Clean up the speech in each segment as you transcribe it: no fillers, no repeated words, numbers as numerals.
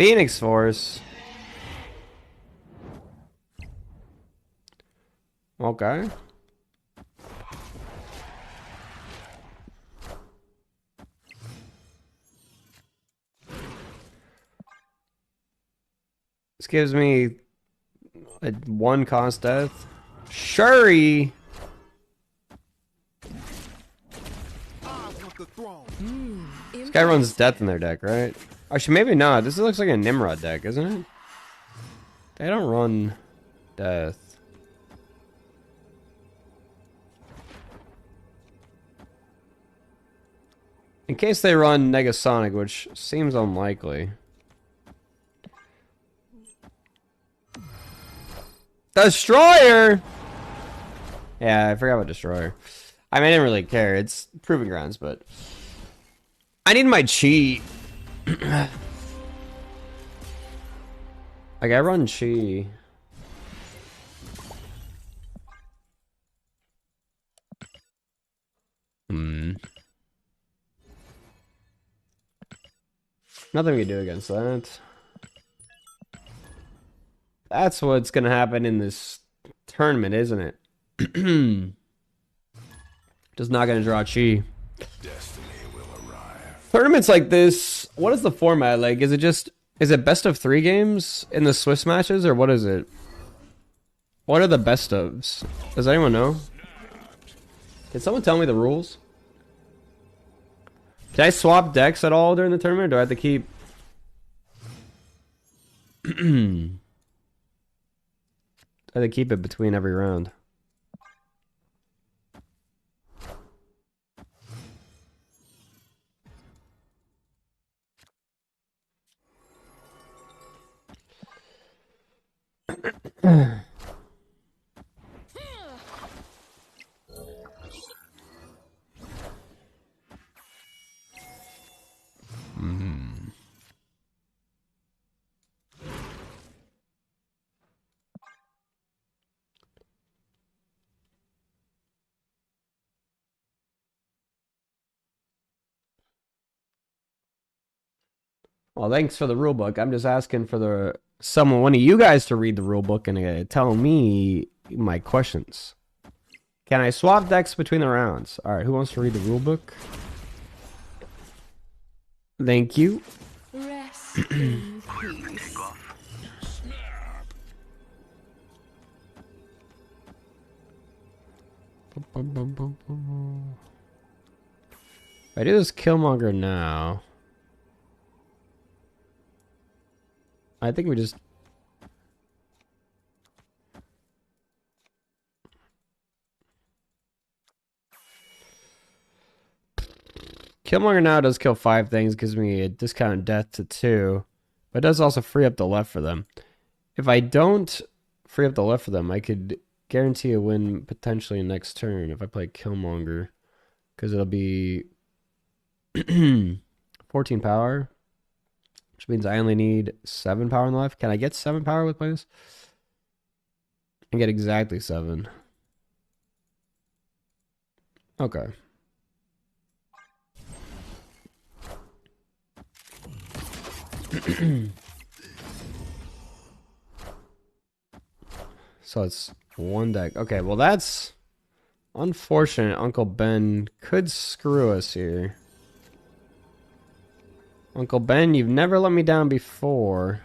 Phoenix Force. Okay. This gives me a 1 cost death. Shuri. This guy runs death in their deck, right? Actually, maybe not. This looks like a Nimrod deck, isn't it? They don't run death. In case they run Negasonic, which seems unlikely. Destroyer! Yeah, I forgot about Destroyer. I mean, I didn't really care. It's Proving Grounds, but... I need my chi. Like, I run chi. Nothing we can do against that. That's what's gonna happen in this tournament, isn't it? Just not gonna draw chi. Destiny will arrive. Tournaments like this, what is the format like? Is it best of 3 games in the Swiss matches, or what is it? What are the best ofs? Does anyone know? Can someone tell me the rules? Can I swap decks at all during the tournament, or do I have to keep... I have to keep it between every round. Well, thanks for the rule book. I'm just asking for one of you guys to read the rule book and tell me my questions. Can I swap decks between the rounds? All right, who wants to read the rule book? Thank you. Rest in peace. If I do this Killmonger now, I think we just... Killmonger now does kill 5 things, gives me a discount death to 2, but it does also free up the left for them. If I don't free up the left for them, I could guarantee a win potentially next turn if I play Killmonger, because it'll be 14 power, which means I only need 7 power on the left. Can I get 7 power with playing this? I get exactly 7. Okay. So it's 1 deck. Okay, well that's unfortunate. Uncle Ben could screw us here. Uncle Ben, you've never let me down before.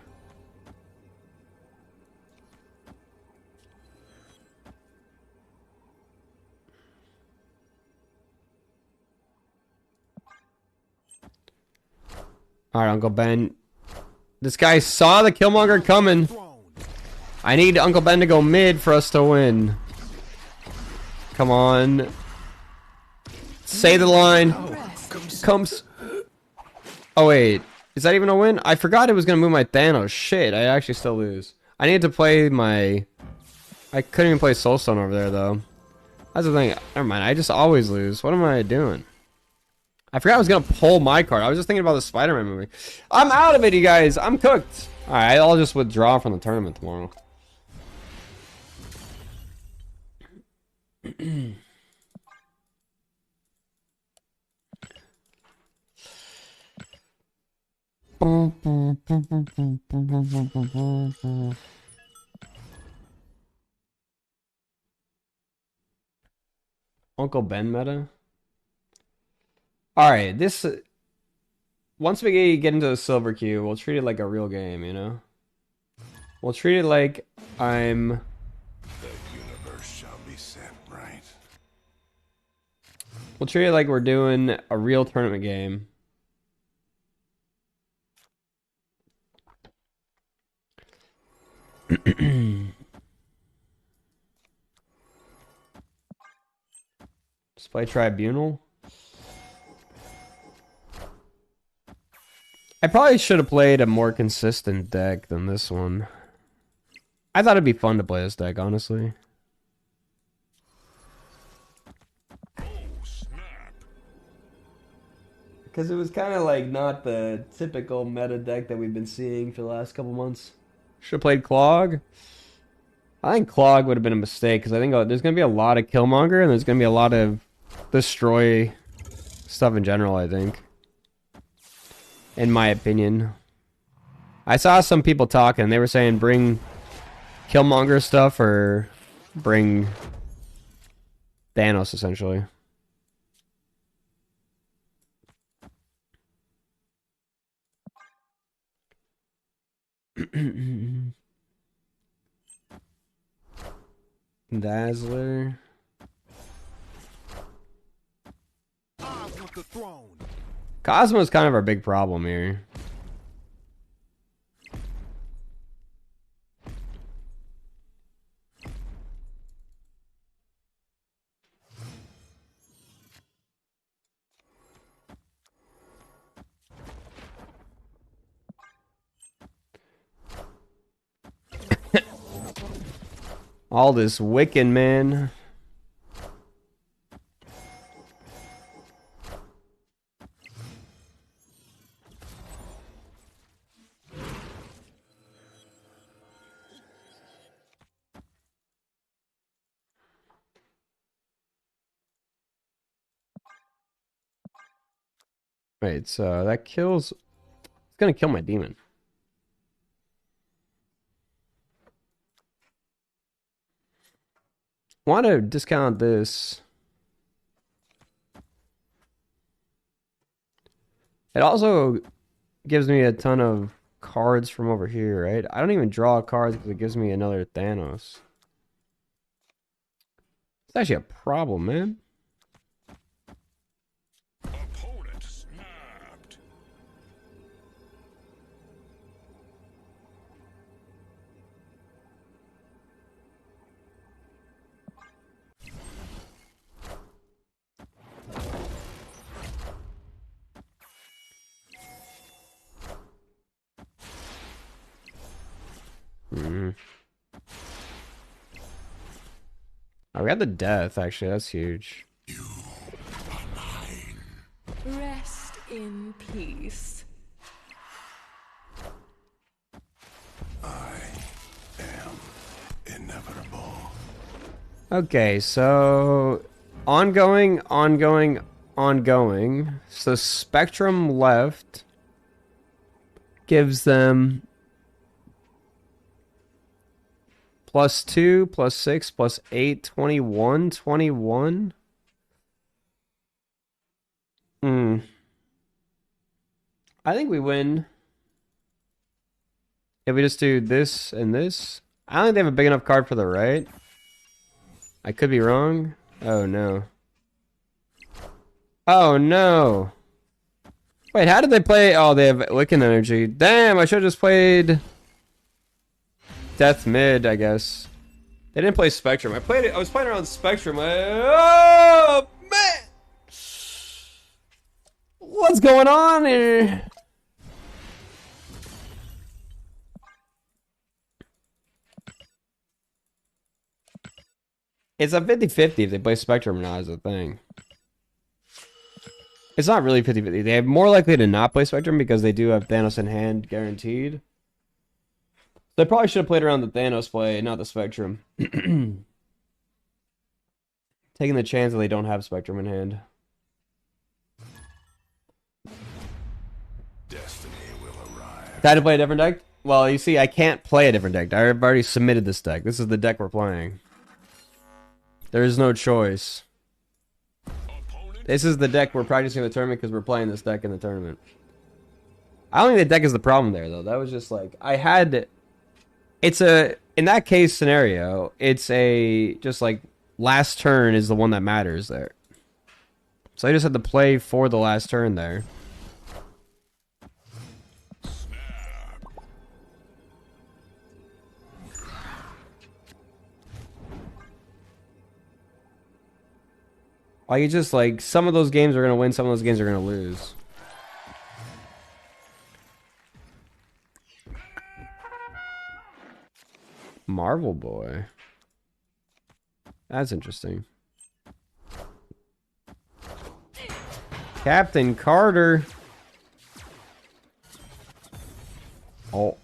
Alright, Uncle Ben. This guy saw the Killmonger coming. I need Uncle Ben to go mid for us to win. Come on. Say the line. Comes. Oh, wait. Is that even a win? I forgot it was going to move my Thanos. Shit, I actually still lose. I need to play my... I couldn't even play Soulstone over there, though. That's the thing. Never mind. I just always lose. What am I doing? I forgot I was going to pull my card. I was just thinking about the Spider-Man movie. I'm out of it, you guys. I'm cooked. Alright, I'll just withdraw from the tournament tomorrow. Uncle Ben meta. All right, this once we get into the silver queue, we'll treat it like a real game, you know? We'll treat it like I'm The universe shall be set right. we'll treat it like we're doing a real tournament game. Let's play Tribunal. I probably should have played a more consistent deck than this one. I thought it'd be fun to play this deck, honestly. Oh, snap. Because it was kind of like not the typical meta deck that we've been seeing for the last couple months. Should have played Clog. I think Clog would have been a mistake because I think there's going to be a lot of Killmonger and there's going to be a lot of destroy stuff in general, I think. In my opinion. I saw some people talking. They were saying bring Killmonger stuff or bring Thanos, essentially. Dazzler. I want the throne. Cosmo's kind of our big problem here. All this Wiccan, man. Wait, so that kills... It's gonna kill my demon. Want to discount this. It also gives me a ton of cards from over here, right? I don't even draw cards because it gives me another Thanos. It's actually a problem, man. Opponent snapped. Oh, we got the death, actually. That's huge. Rest in peace. I am inevitable. Okay, so... Ongoing. So Spectrum left gives them... +2, +6, +8, 21, 21. I think we win. If we just do this and this. I don't think they have a big enough card for the right. I could be wrong. Oh, no. Oh, no. Wait, how did they play? Oh, they have Wiccan energy. Damn, I should have just played... Death mid, I guess. They didn't play Spectrum. I was playing around Spectrum. Oh man, what's going on here? It's a 50-50 if they play Spectrum or not is the thing. It's not really 50-50. They're more likely to not play Spectrum because they do have Thanos in hand guaranteed. They probably should have played around the Thanos play, not the Spectrum. Taking the chance that they don't have Spectrum in hand. Destiny will Time to play a different deck? Well, you see, I can't play a different deck. I've already submitted this deck. This is the deck we're playing. There is no choice. This is the deck we're practicing in the tournament because we're playing this deck in the tournament. I don't think the deck is the problem there, though. That was just like... I had... It's a... In that case scenario, it's a... Just like... Last turn is the one that matters there. So I just had to play for the last turn there. Like, you just like... Some of those games are going to win, some of those games are going to lose. Marvel Boy. That's interesting. Captain Carter. Oh.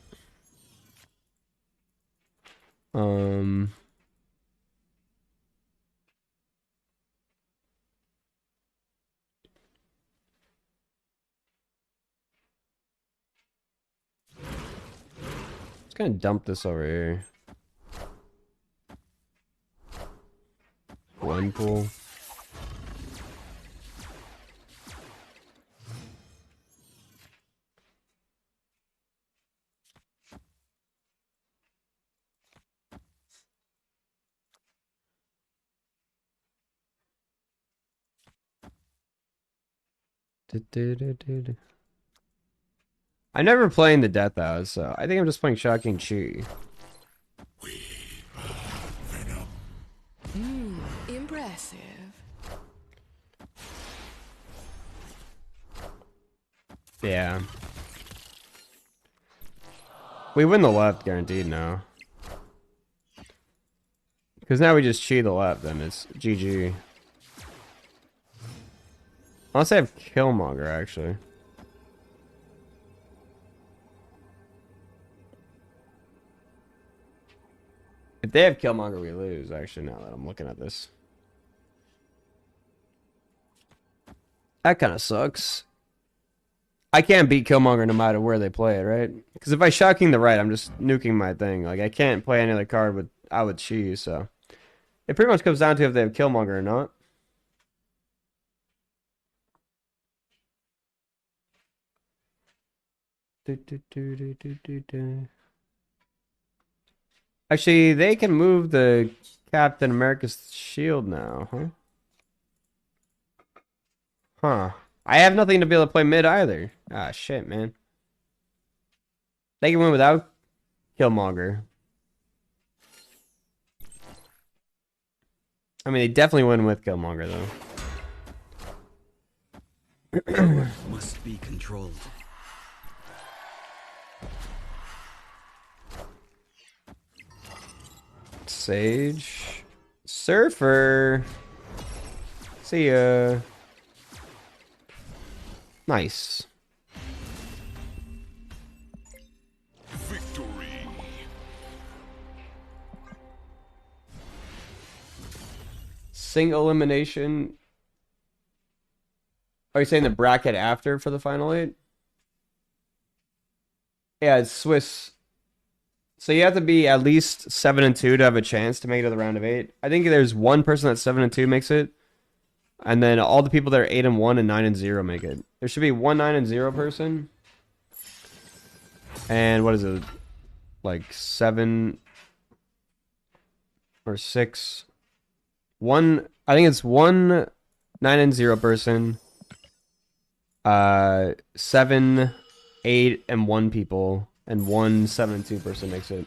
Just gonna dump this over here. One pool. I'm never playing the Death House, so I think I'm just playing Shocking Chi. Impressive. Yeah. We win the left, guaranteed now. Because now we just cheat the left, then it's GG. Unless I have Killmonger, actually. If they have Killmonger, we lose, actually, now that I'm looking at this. That kind of sucks. I can't beat Killmonger no matter where they play it, right? Because if I Shocking the right, I'm just nuking my thing. Like, I can't play any other card without Chi, so... It pretty much comes down to if they have Killmonger or not. Actually, they can move the Captain America's shield now, huh? Huh. I have nothing to be able to play mid either. Ah, shit, man. They can win without Killmonger. I mean, they definitely win with Killmonger, though. Must be controlled. Sage. Surfer. See ya. Nice. Victory. Single elimination. Are you saying the bracket after for the final eight? Yeah, it's Swiss. So you have to be at least 7-2 to have a chance to make it to the round of 8. I think there's one person that's 7-2 makes it. And then all the people that are 8-1 and 9-0 make it. There should be one 9-0 person. And what is it? Like 7 or 6. One, I think it's one 9-0 person. 7, 8, and 1 people. And one 7-2 person makes it.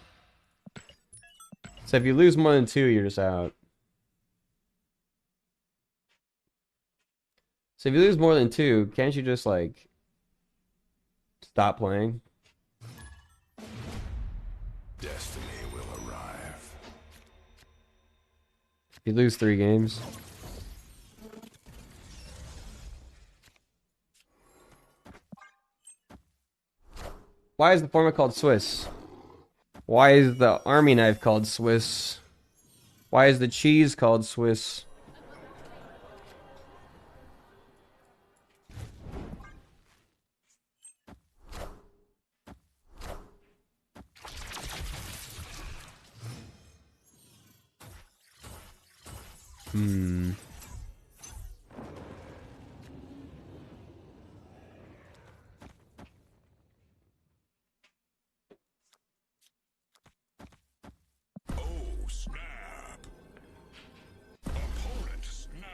So if you lose more than 2, you're just out. So if you lose more than 2, can't you just like stop playing? Destiny will arrive. If you lose 3 games. Why is the format called Swiss? Why is the army knife called Swiss? Why is the cheese called Swiss? Hmm.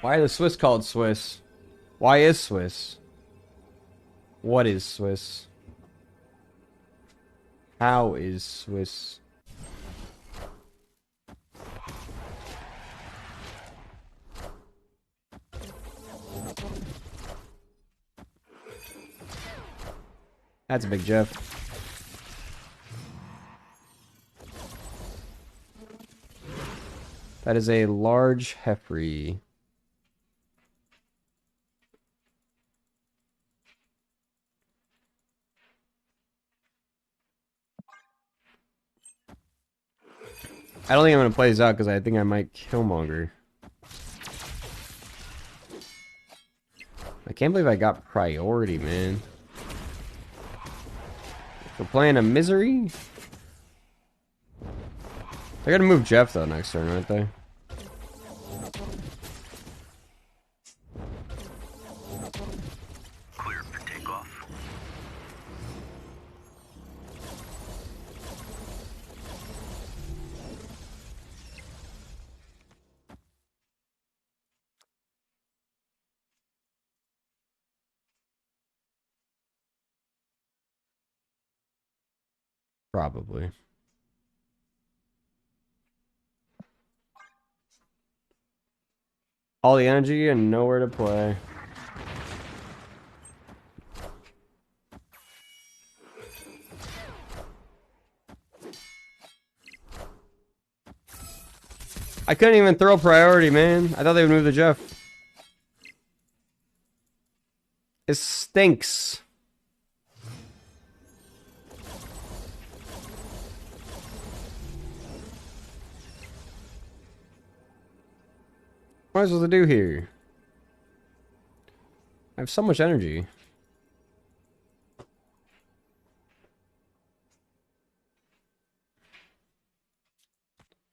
Why are the Swiss called Swiss? Why is Swiss? What is Swiss? How is Swiss? That's a big Jeff. That is a large Heffrey. I don't think I'm gonna play this out because I think I might Killmonger. I can't believe I got priority, man. We're playing a misery? They're gonna move Jeff though next turn, aren't they? Clear for takeoff. Probably. All the energy and nowhere to play. I couldn't even throw priority, man. I thought they would move the Jeff. It stinks. What am I supposed to do here? I have so much energy.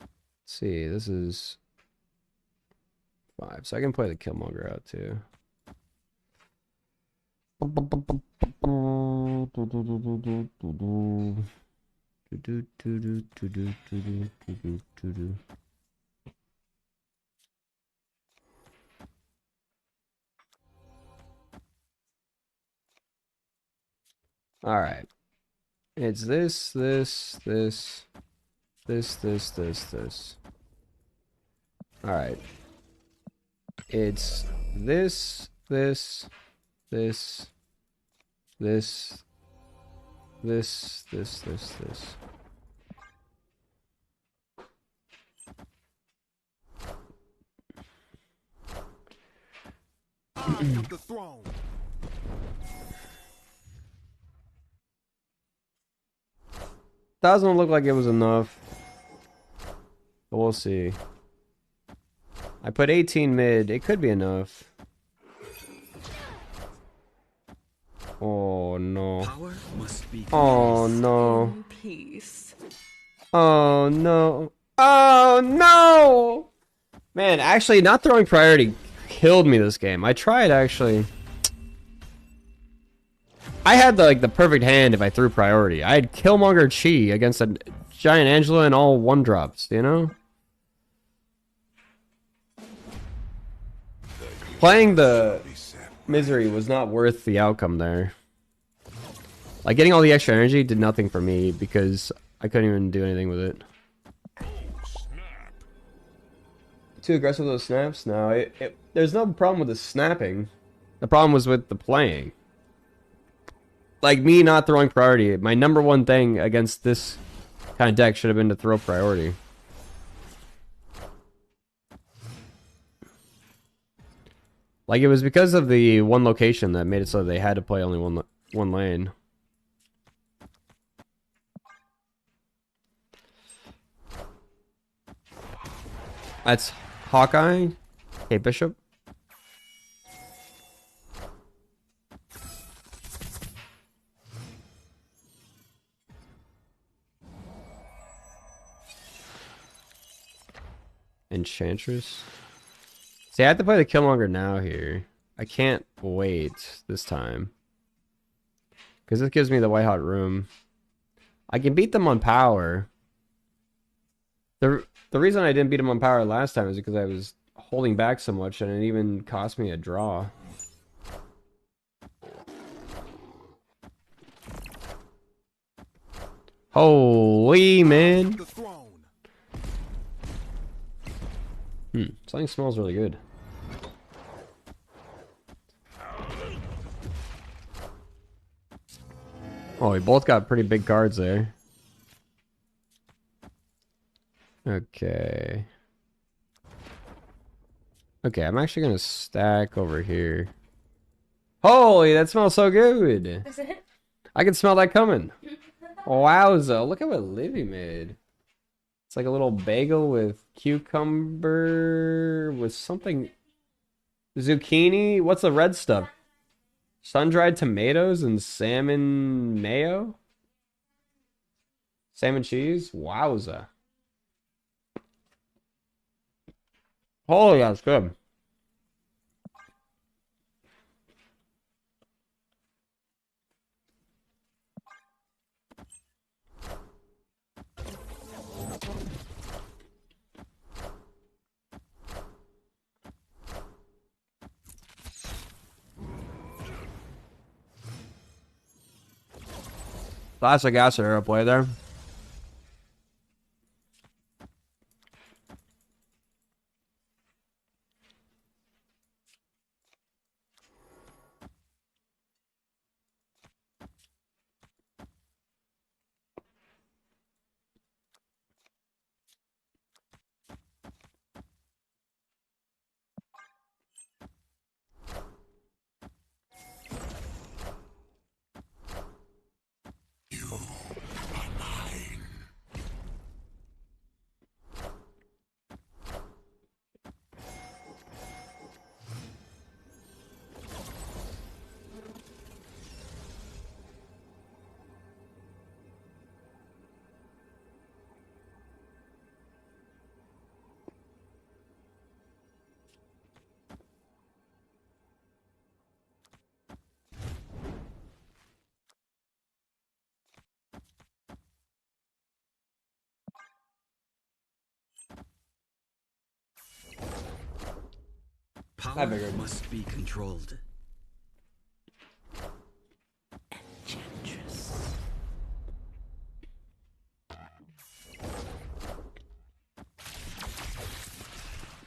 Let's see, this is 5, so I can play the Killmonger out too. All right, it's this. All right, it's this. The throne. Doesn't look like it was enough. But we'll see. I put 18 mid. It could be enough. Oh no. Power must be Oh Rest no. in peace. Oh no. Oh no! Man, actually, not throwing priority killed me this game. I tried actually. I had the perfect hand if I threw priority. I had Killmonger Chi against a giant Angela and all 1-drops, you know? Playing the misery was not worth the outcome there. Like, getting all the extra energy did nothing for me because I couldn't even do anything with it. Too aggressive with those snaps? No, there's no problem with the snapping. The problem was with the playing. Like, me not throwing priority. My number one thing against this kind of deck should have been to throw priority. Like, it was because of the one location that made it so they had to play only one lane. That's Hawkeye. Okay, Bishop. Enchantress. See, I have to play the Killmonger now here. I can't wait this time. Because this gives me the white hot room. I can beat them on power. The reason I didn't beat them on power last time is because I was holding back so much and it even cost me a draw. Holy man. Something smells really good. Oh, we both got pretty big cards there. Okay. Okay, I'm actually gonna stack over here. Holy, that smells so good! I can smell that coming. Wowza, look at what Livy made. It's like a little bagel with cucumber with something... Zucchini? What's the red stuff? Sun-dried tomatoes and salmon mayo? Salmon cheese? Wowza. Holy, that's good. Classic acid arrow play there. Power must be controlled. Enchantress.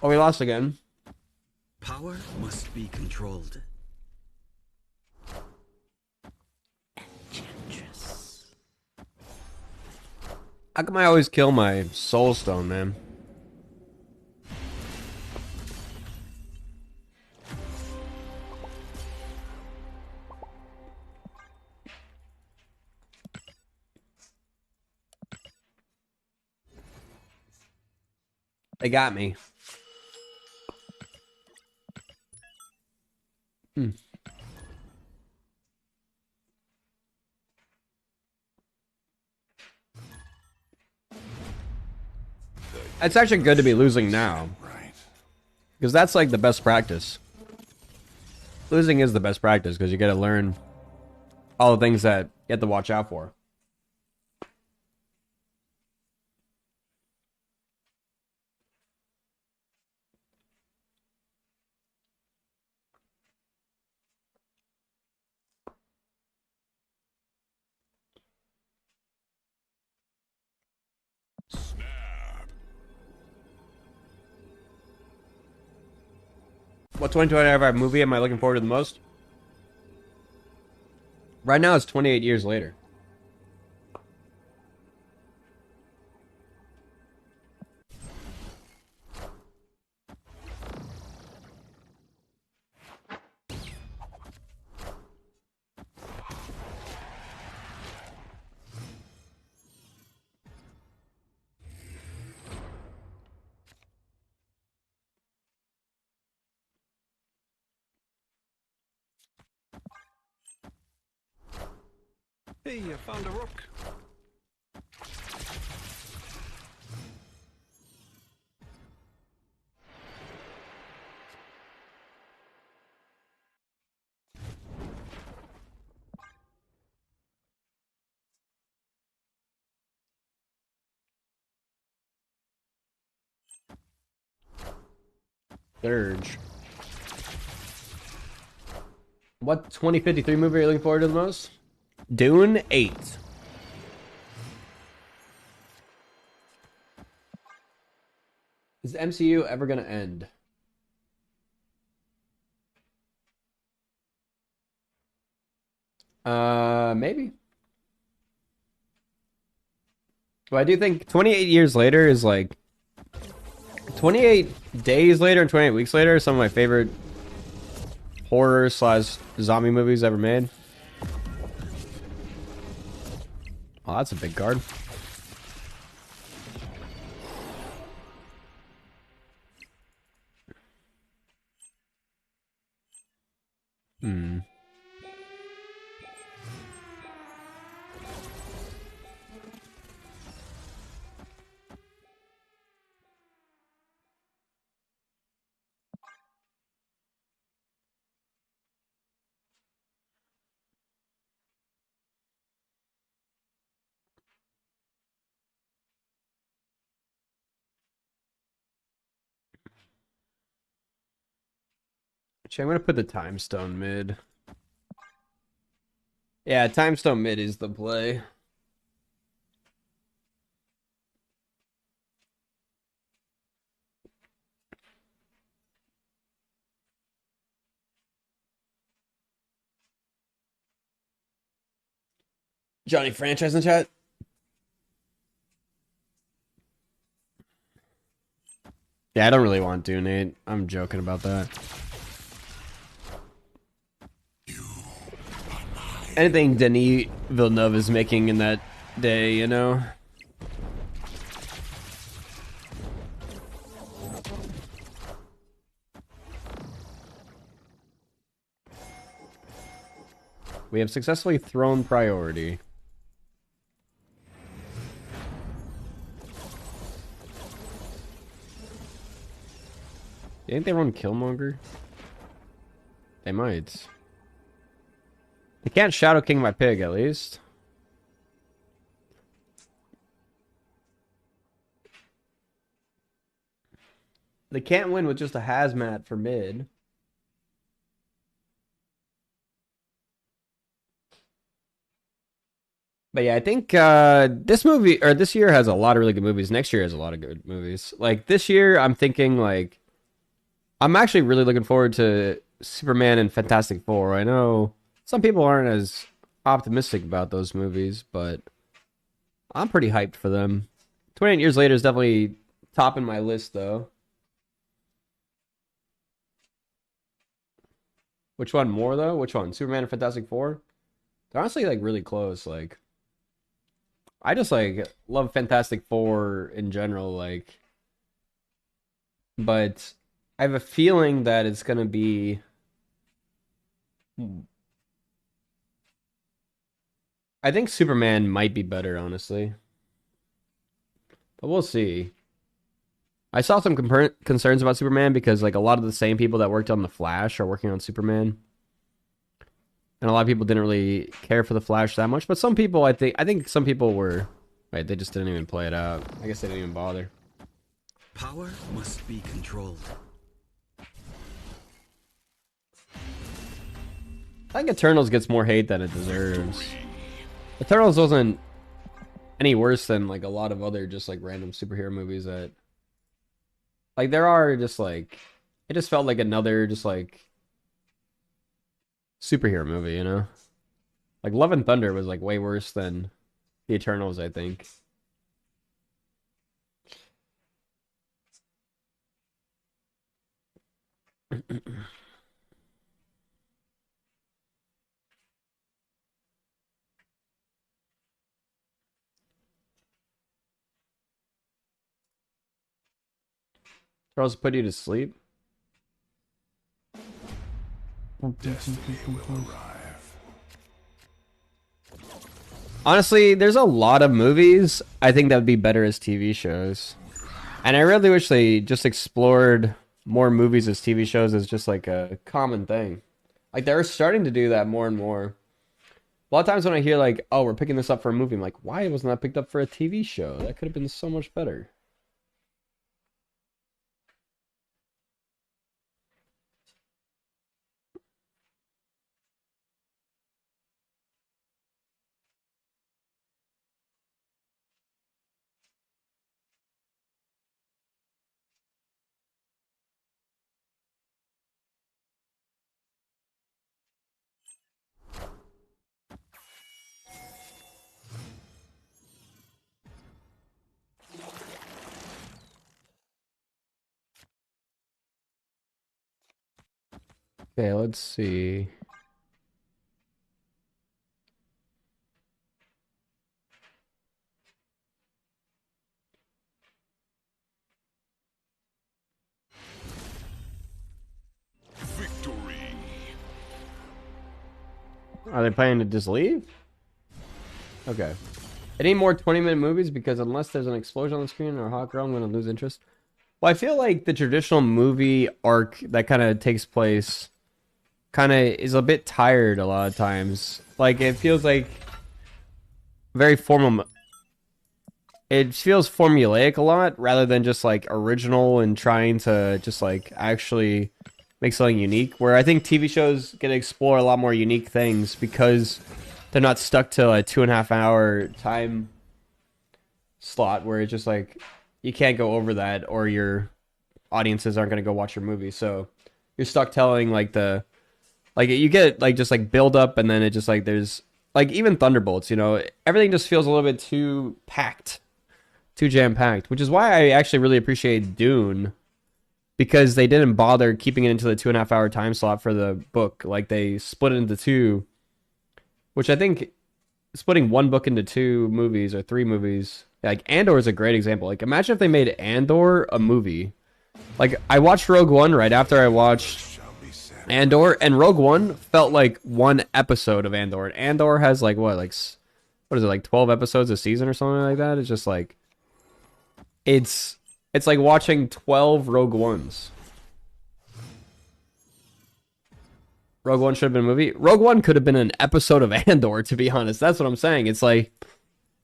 Oh, we lost again. Power must be controlled. Enchantress. How come I always kill my soul stone, man? They got me. It's actually good to be losing now. Because that's like the best practice. Losing is the best practice because you gotta learn all the things that you have to watch out for. What 2025 movie am I looking forward to the most? Right now it's 28 years later. Hey, I found a rook. Dirge. What 2053 movie are you looking forward to the most? Dune 8. Is the MCU ever gonna end? Maybe. But I do think 28 years later is like 28 days later and 28 weeks later are some of my favorite horror slash zombie movies ever made. Oh, that's a big card. Actually, I'm gonna put the time stone mid. Yeah, time stone mid is the play. Johnny franchise in chat. Yeah, I don't really want to, Nate. I'm joking about that. Anything Denis Villeneuve is making in that day, you know? We have successfully thrown priority. You think they run Killmonger? They might. They can't Shadow King my pig, at least. They can't win with just a hazmat for mid. But yeah, I think this movie, or this year has a lot of really good movies. Next year has a lot of good movies. Like, this year, I'm thinking, like, I'm actually really looking forward to Superman and Fantastic Four. I know some people aren't as optimistic about those movies, but I'm pretty hyped for them. 28 Years Later is definitely topping my list, though. Which one more, though? Which one? Superman and Fantastic Four? They're honestly, like, really close. Like, I just, like, love Fantastic Four in general, like, but I have a feeling that it's gonna be... I think Superman might be better, honestly. But we'll see. I saw some concerns about Superman because, like, a lot of the same people that worked on The Flash are working on Superman. And a lot of people didn't really care for The Flash that much. But some people, I think some people were... Right, they just didn't even play it out. I guess they didn't even bother. Power must be controlled. I think Eternals gets more hate than it deserves. Eternals wasn't any worse than, like, a lot of other just, like, random superhero movies that... Like, there are just, like... It just felt like another, just, like... superhero movie, you know? Like, Love and Thunder was, like, way worse than The Eternals, I think. Charles put you to sleep? Destiny will arrive. Honestly, there's a lot of movies I think that would be better as TV shows. And I really wish they just explored more movies as TV shows as just like a common thing. Like, they're starting to do that more and more. A lot of times when I hear like, oh, we're picking this up for a movie, I'm like, why wasn't that picked up for a TV show? That could have been so much better. Okay, let's see. Victory. Are they planning to just leave? Okay. Any more 20-minute movies? Because unless there's an explosion on the screen or a hot girl, I'm going to lose interest. Well, I feel like the traditional movie arc that kind of takes place kind of is a bit tired a lot of times. Like, it feels like very formal. It feels formulaic a lot rather than just like original and trying to just like actually make something unique. Where I think TV shows get to explore a lot more unique things because they're not stuck to a 2.5 hour time slot where it's just like you can't go over that or your audiences aren't going to go watch your movie. So you're stuck telling like you get like just like build up and then it just like there's like even Thunderbolts, you know, everything just feels a little bit too packed. Too jam-packed, which is why I actually really appreciate Dune, because they didn't bother keeping it into the 2.5 hour time slot for the book. Like, they split it into two, which I think splitting one book into 2 movies or 3 movies, like Andor is a great example. Like, imagine if they made Andor a movie. Like, I watched Rogue One right after I watched Andor, and Rogue One felt like one episode of Andor. And Andor has like what is it, like 12 episodes a season or something like that? It's just like it's like watching 12 Rogue Ones. Rogue One should have been a movie. Rogue One could have been an episode of Andor, to be honest. That's what I'm saying. It's like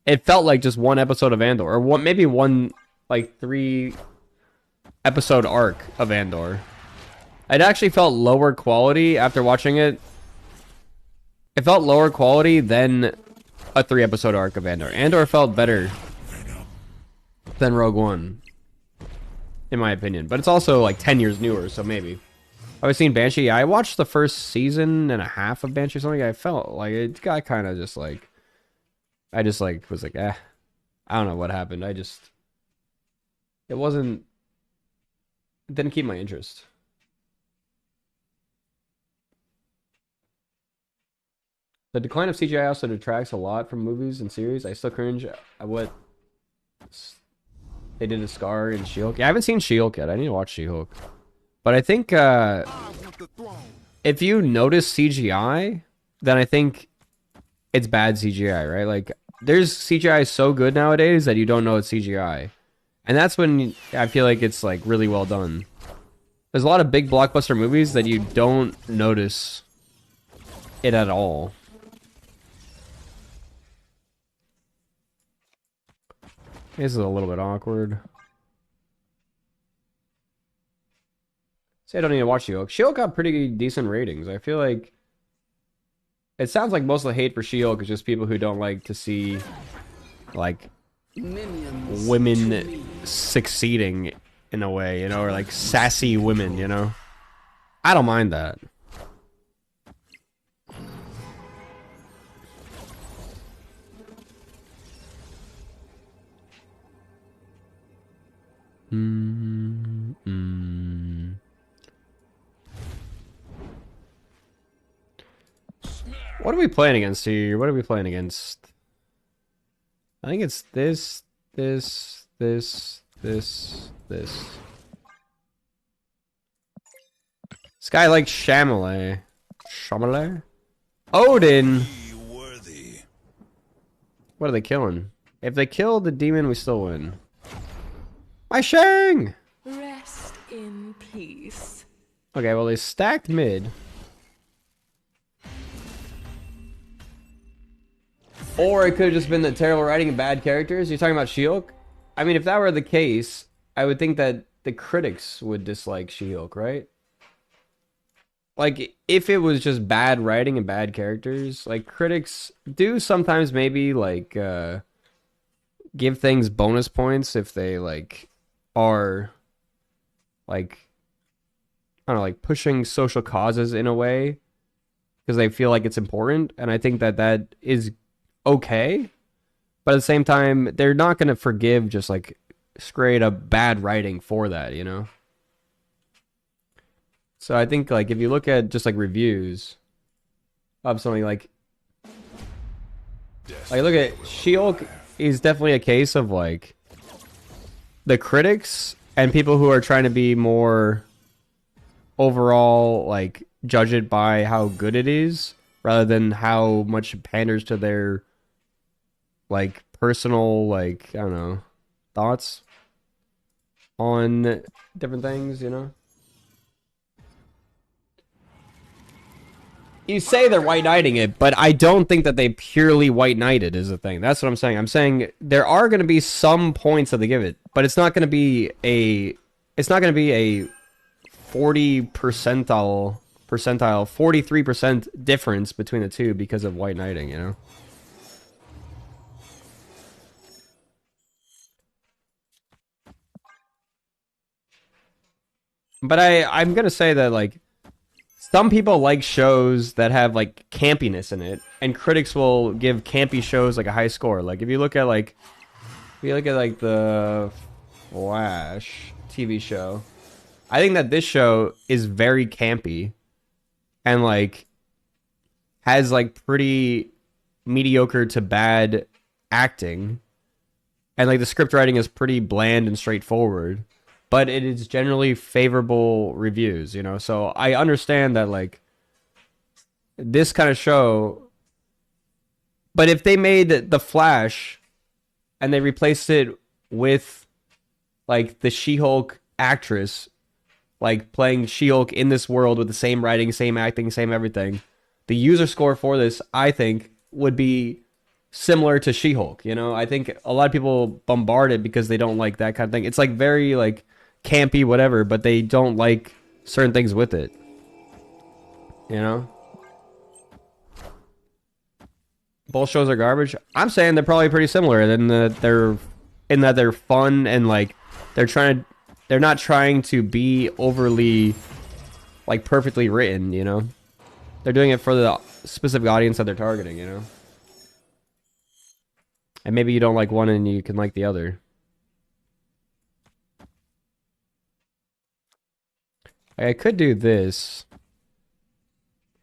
it felt like just one episode of Andor, or one, maybe one like 3 episode arc of Andor. It actually felt lower quality after watching it. It felt lower quality than a 3 episode arc of Andor. Andor felt better than Rogue One, in my opinion. But it's also like 10 years newer, so maybe. I was seeing Banshee. I watched the first season and a half of Banshee or something. I felt like it got kind of just like... I just like was like, I don't know what happened. It wasn't... It didn't keep my interest. The decline of CGI also detracts a lot from movies and series. I still cringe at what they did to Scar and She-Hulk. Yeah, I haven't seen She-Hulk yet. I need to watch She-Hulk. But I think if you notice CGI, then I think it's bad CGI, right? Like, there's CGI so good nowadays that you don't know it's CGI. And that's when I feel like it's like really well done. There's a lot of big blockbuster movies that you don't notice it at all. This is a little bit awkward. See, I don't need to watch She-Hulk. She-Hulk got pretty decent ratings. I feel like... It sounds like most of the hate for She-Hulk is just people who don't like to see, like, Minions women succeeding in a way, you know? Or, like, sassy women, you know? I don't mind that. What are we playing against here? What are we playing against? I think it's this. This guy like Shyamalan. Shyamalan? Odin! What are they killing? If they kill the demon, we still win. My Shang! Rest in peace. Okay, well, they stacked mid. Or it could have just been the terrible writing and bad characters. You're talking about She-Hulk? I mean, if that were the case, I would think that the critics would dislike She-Hulk, right? Like, if it was just bad writing and bad characters, like, critics do sometimes maybe, like, give things bonus points if they, like, are, like, I don't know, like, pushing social causes in a way because they feel like it's important. And I think that that is okay, but at the same time, they're not going to forgive just like straight up bad writing for that, you know? So I think like if you look at just like reviews of something like look at She-Hulk is definitely a case of like the critics and people who are trying to be more overall like judge it by how good it is rather than how much it panders to their like personal like I don't know thoughts on different things, you know. You say they're white knighting it, but I don't think that they purely white knighted is the thing. That's what I'm saying. I'm saying there are going to be some points that they give it, but it's not going to be a 40 percentile 43% difference between the two because of white knighting, you know. But I'm going to say that like some people like shows that have like campiness in it, and critics will give campy shows like a high score. Like if you look at like the Flash TV show, I think that this show is very campy and like has like pretty mediocre to bad acting, and like the script writing is pretty bland and straightforward. But it is generally favorable reviews, you know? So I understand that, like, this kind of show... But if they made The Flash and they replaced it with, like, the She-Hulk actress, like, playing She-Hulk in this world with the same writing, same acting, same everything, the user score for this, I think, would be similar to She-Hulk, you know? I think a lot of people bombard it because they don't like that kind of thing. It's, like, very, like... campy whatever, but they don't like certain things with it, you know. Both shows are garbage. I'm saying they're probably pretty similar in that they're fun and like they're not trying to be overly like perfectly written, you know. They're doing it for the specific audience that they're targeting, you know. And maybe you don't like one and you can like the other. I could do this,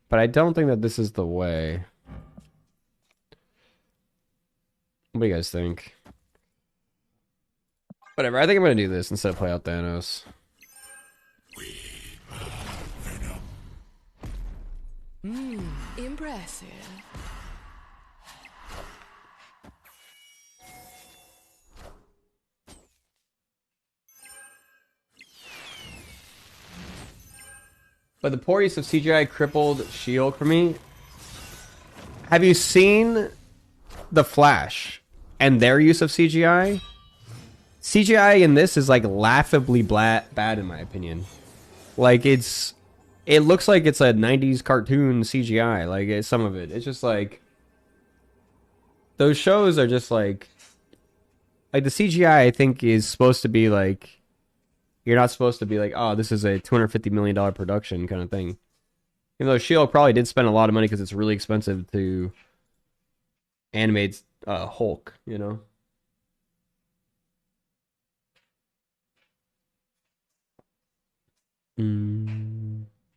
but I don't think that this is the way. What do you guys think? Whatever, I think I'm going to do this instead of play out Thanos. Impressive. But the poor use of CGI crippled She-Hulk for me. Have you seen The Flash and their use of CGI? CGI in this is like laughably bad in my opinion. Like it looks like it's a 90s cartoon CGI. Like some of it. It's just like those shows are just like the CGI I think is supposed to be like you're not supposed to be like, oh, this is a $250 million production kind of thing. Even though She-Hulk probably did spend a lot of money because it's really expensive to animate Hulk, you know?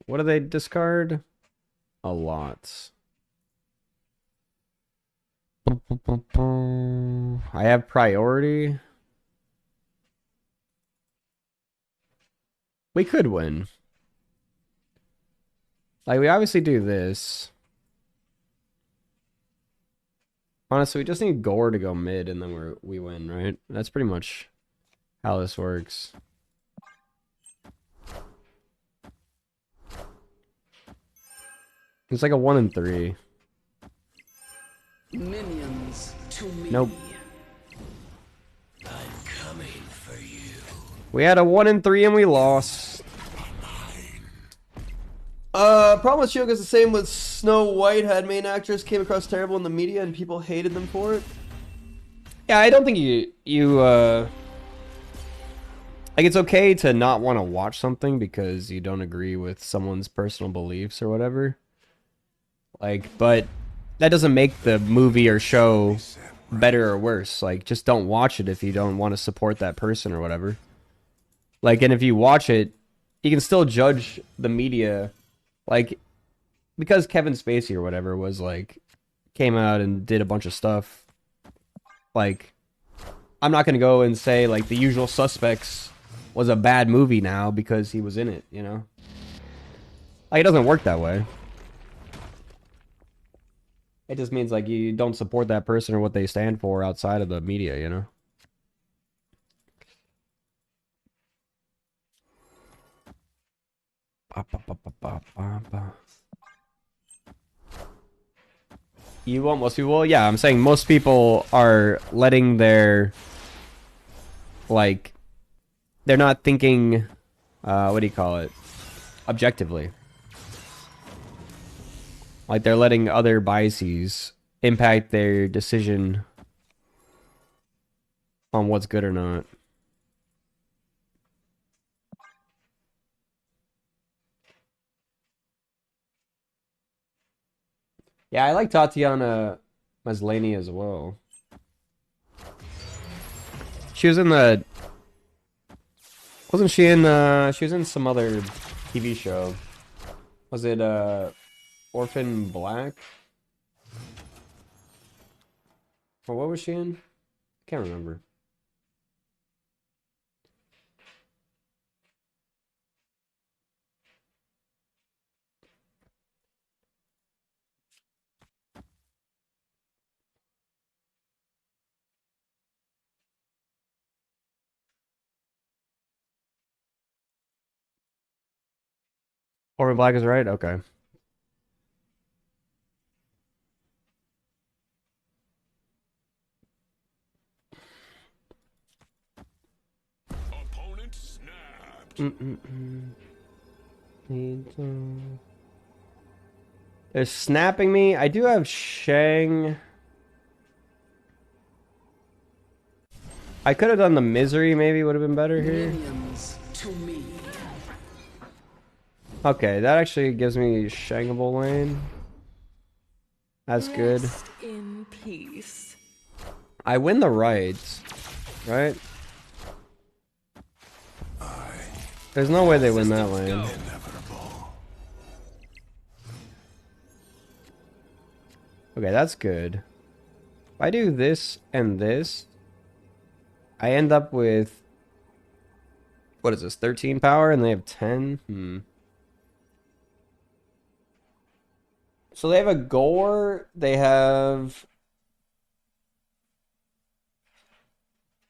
What do they discard? A lot. I have priority. We could win. Like, we obviously do this. Honestly, we just need Gore to go mid and then we win, right? That's pretty much how this works. It's like a 1 in 3. Minions to me. Nope. I'm coming for you. We had a 1 in 3 and we lost. Problem with She-Hulk is the same with Snow White. Had main actress, came across terrible in the media and people hated them for it. Yeah, I don't think you like it's okay to not want to watch something because you don't agree with someone's personal beliefs or whatever. Like, but that doesn't make the movie or show better or worse. Like, just don't watch it if you don't want to support that person or whatever. Like, and if you watch it, you can still judge the media, like, because Kevin Spacey or whatever was like, came out and did a bunch of stuff. Like, I'm not gonna go and say like The Usual Suspects was a bad movie now because he was in it, you know? Like, it doesn't work that way. It just means like you don't support that person or what they stand for outside of the media, you know? You want most people? Yeah, I'm saying most people are letting their, like, they're not thinking, what do you call it? Objectively. Like, they're letting other biases impact their decision on what's good or not. Yeah, I like Tatiana Maslany as well. She was in the... Wasn't she in, she was in some other TV show. Was it, Orphan Black? Or what was she in? I can't remember. Orphan Black is right? Okay. Opponent snapped. They're snapping me. I do have Shang. I could have done the Misery, maybe would have been better here. Minions to me. Okay, that actually gives me Shangable Lane. That's good. Rest in peace. I win the rights, right? There's no way they win that lane. Inevitable. Okay, that's good. If I do this and this, I end up with... What is this, 13 power? And they have 10? So they have a Gore, they have...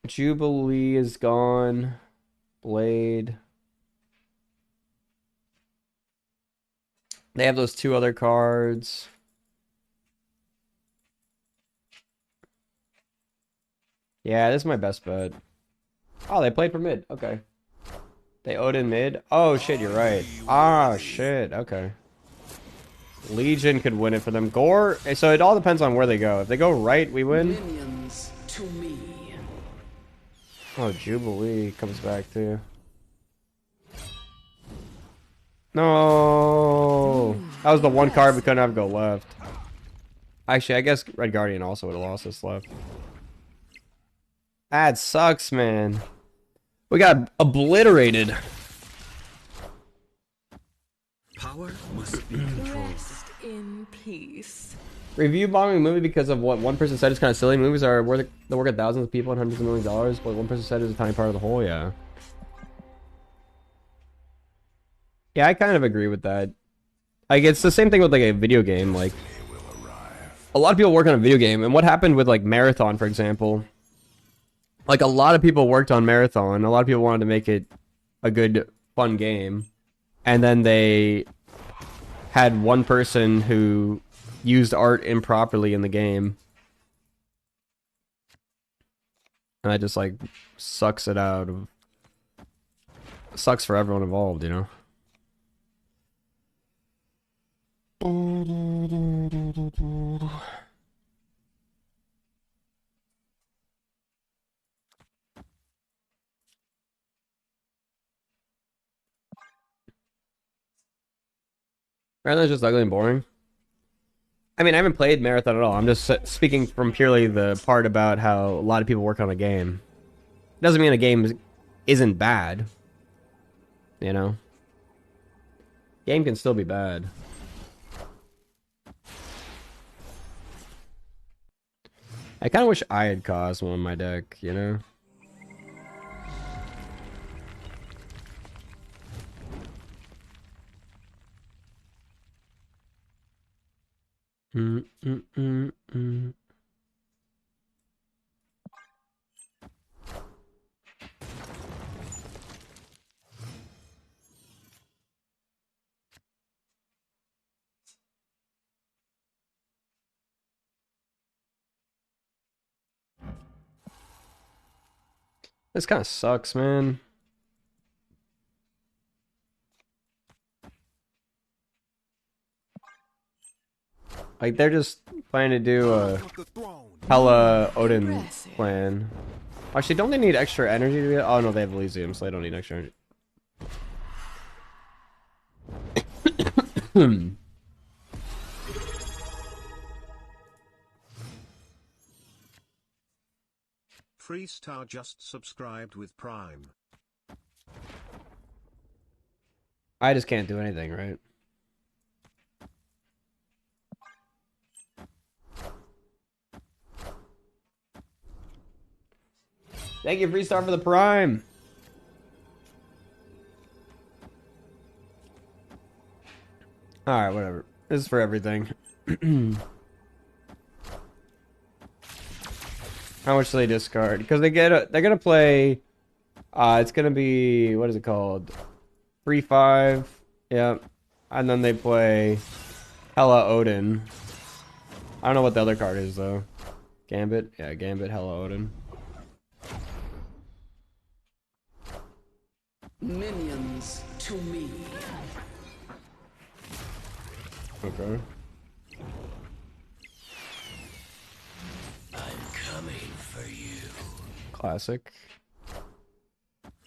Jubilee is gone. Blade. They have those two other cards. Yeah, this is my best bet. Oh, they played for mid. Okay. They owed in mid. Oh, shit, you're right. Ah, shit. Okay. Legion could win it for them. Gore. So it all depends on where they go. If they go right, we win. Minions to me. Oh, Jubilee comes back too. No. That was the one card we couldn't have go left. Actually, I guess Red Guardian also would have lost this left. That sucks, man. We got obliterated. Power must be controlled. Rest in peace. Review bombing a movie because of what one person said is kind of silly. Movies are worth the work of thousands of people and hundreds of millions of dollars, but one person said is a tiny part of the whole, yeah. Yeah, I kind of agree with that. Like, it's the same thing with, like, a video game. Like, a lot of people work on a video game, and what happened with, like, Marathon, for example... Like, a lot of people worked on Marathon. A lot of people wanted to make it a good, fun game. And then they had one person who used art improperly in the game. And that just, like, sucks it out. Sucks for everyone involved, you know? Marathon's just ugly and boring. I mean, I haven't played Marathon at all. I'm just speaking from purely the part about how a lot of people work on a game. Doesn't mean a game isn't bad. You know? Game can still be bad. I kind of wish I had Cosmo in my deck, you know? Mm. This kind of sucks, man. Like, they're just planning to do a hella Odin Impressive. plan. Actually, don't they need extra energy to be? Oh no, they have Elysium, so they don't need extra energy. Freestar just subscribed with Prime. I just can't do anything, right? Thank you, Freestar, for the Prime. Alright, whatever. This is for everything. How much do they discard? Because they're gonna play. It's gonna be, what is it called? 3/5. Yep. And then they play Hella Odin. I don't know what the other card is though. Gambit? Yeah, Gambit, Hella Odin. Minions to me. Okay. I'm coming for you. Classic.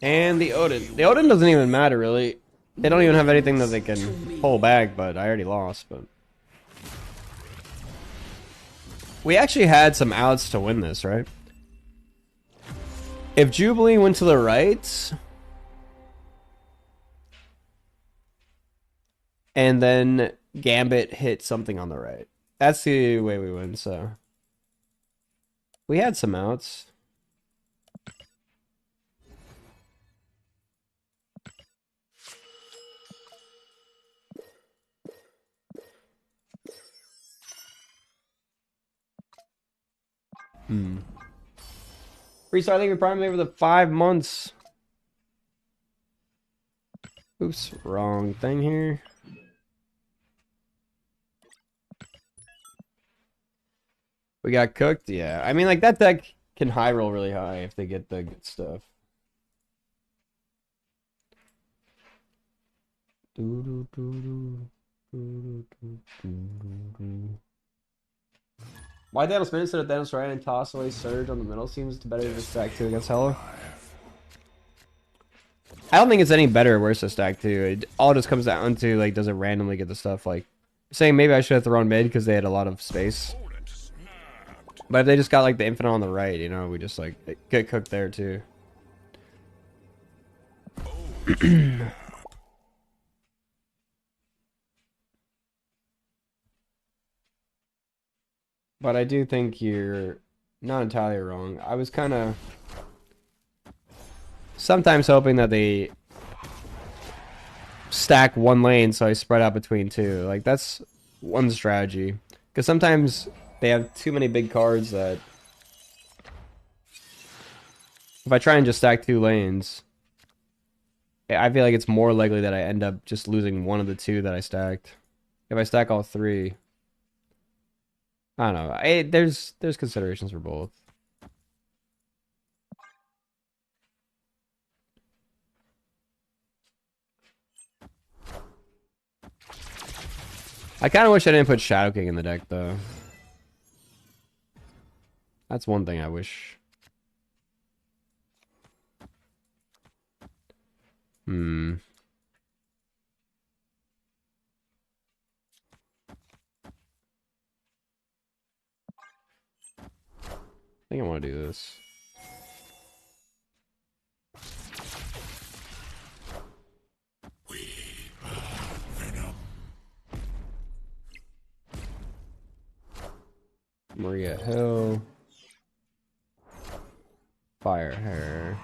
And the Odin. The Odin doesn't even matter really. They don't even have anything that they can pull back, but I already lost, but we actually had some outs to win this, right? If Jubilee went to the right and then Gambit hit something on the right, that's the way we win, so we had some outs. Restart, I think we Prime for the 5 months. Oops, wrong thing here. We got cooked, yeah. I mean, like, that deck can high roll really high if they get the good stuff. Why Thanos Min instead of Thanos right and toss away Surge on the middle seems to better to stack 2 against Hella? I don't think it's any better or worse to stack 2. It all just comes down to, like, does it randomly get the stuff, like, saying maybe I should have thrown mid because they had a lot of space. But if they just got, like, the infinite on the right, you know, we just, like, get cooked there, too. But I do think you're not entirely wrong. I was kind of sometimes hoping that they stack one lane so I spread out between 2. Like, that's one strategy. Because sometimes they have too many big cards that if I try and just stack 2 lanes, I feel like it's more likely that I end up just losing one of the 2 that I stacked. If I stack all 3, I don't know. There's considerations for both. I kind of wish I didn't put Shadow King in the deck, though. That's one thing I wish. I think I want to do this. Maria Hill. Fire her.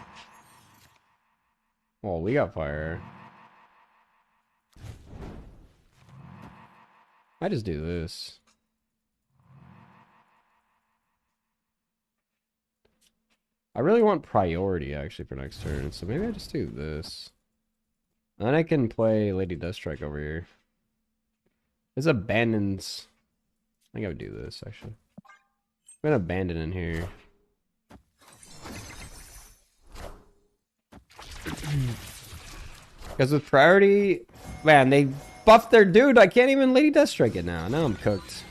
Well, we got fire. I just do this. I really want priority actually for next turn, so maybe I just do this. And then I can play Lady Deathstrike over here. This abandons. I think I would do this actually. I'm gonna abandon in here. Because with priority, man, they buffed their dude. I can't even Lady Deathstrike it now. Now I'm cooked.